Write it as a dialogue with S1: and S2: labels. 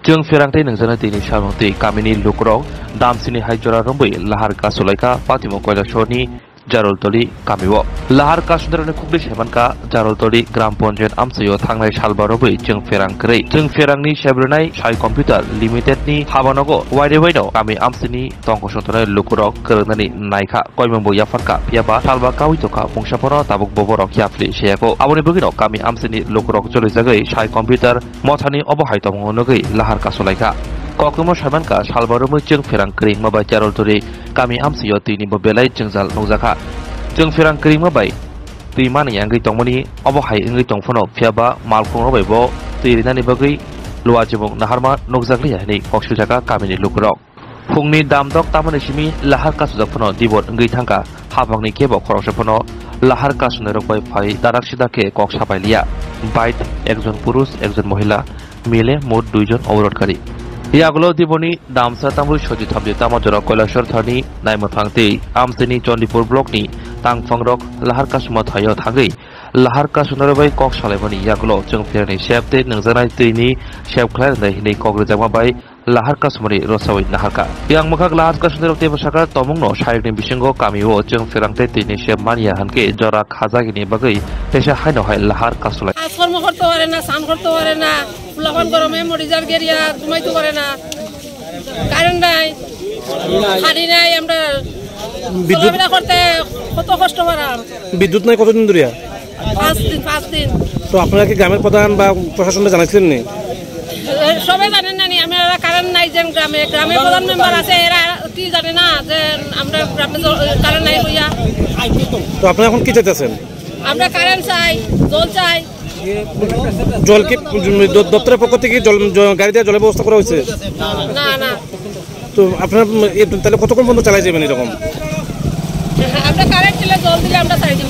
S1: जों फेरांथै नोंजोंनो दिनै सारमती गामिनि लुकराव दामसिनि हाइजरा रंबै लाहार कासुलाइका पातिमो कयलासरनि जारलतली गामियाव लाहार कासुदारनि खुबलि सेमानका जारलतली ग्राम पन्चायत आमसायाव थांनाय सालबारबै जों फेरांख्रै जों फेरांनि सेब्रनाय साइ कम्पिउटार लिमिटेडनि हाबानगो वाइडे वाइडआव गामि आमसिनि तंकसंथनाय लुकराव गोरोंनानै नायखा कयमंबो याफानका पियाबा सालबा कावितका फंसाफोराव दाबुक बबरक याफ्लि सेयाखौ आबनि बगिनाव गामि आमसिनि लुकराव जलैजागै साइ कम्पिउटार मथानि अबहायतमनगै लाहार कासुलाइका ककमो सामानका सालबारमै जों फेरांख्रै माबाय जारलतली गामि आमसियाव दैनिबो बेलाय जोंजाल नौजाखा जों फेरांख्रै माबाय दैमानि आंगै तंमनि अबहाय इंगै तंफनो फियाबा मालखंरबायबो दैरिनानि बगै लुवाजिबं नाहारमा नौजागलै हानि कक्सुजाका गामिनि लुकराव फुंनि दामदक तामनिसिमी लाहार कासुजाफनो दिबट इंगै थांका हाबांनि केबो खरसफनो लाहार कासुनो रंबाय फाय दाराकसिदाके कक साबायलिया বাইট একজন পুরুষ একজন মহিলা মিলে মোট 2 জন অবরোধকারী ইয়াগুলো দিবনি দামসা তামরু সজিত হামদি তামাজর কৈলাসর থানি নাইমথাংতে আমসেনি চন্ডিপুর ব্লকনি तांगफंरक लाहार कासुमा थायो थांगै लाहार कासुनरबाय कक सालायमनि यागुलो जों फेरनि सेबते नंजानाय दैनि सेबख्लायनाय हिनै कग्रजामा बाय लाहार कासुमनि रसावै नाहारका yang मखाक लाहार कासुनर तेबसाका तमंनो साइरनि बिसिंगो गामिओ जों फेरांते दैनि सेब मानिया हानके जरा खाजागिनि बगै पेशा हायनहाय लाहार कासुलाय
S2: কর্ম করতে পারে না স্নান করতে পারে না ফুলাফান গরমে মরিজার গেরিয়া ঘুমাইতে পারে না কারেন্ট নাই পানি নাই আমরা বিদ্যুৎ করতে কত কষ্ট পারাম
S3: বিদ্যুৎ নাই কতদিন ধরে
S2: 5 দিন
S3: তো আপনারা কি গ্রামের প্রধান বা প্রশাসনকে জানাইছিলেন নি
S2: সবাই জানেন না নি আমরা কারেন্ট নাই যে গ্রামে প্রধান মেম্বার আছে এরা কি জানে না যে আমরা গ্রামে কারেন্ট নাই লইয়া
S3: তো আপনারা এখন কি চাইতেছেন
S2: আমরা কারেন্ট চাই জল চাই
S3: জল কি দপ্তরের পক্ষ থেকে গাড়ি দিয়ে জলের ব্যবস্থা করা হয়েছে
S2: না না
S3: তো আপনারা তাহলে কতক্ষণ পর্যন্ত চালাই যাবেন এরকম
S2: আমরা কারেন্ট দিলে জল দিলে আমরা চাই দিব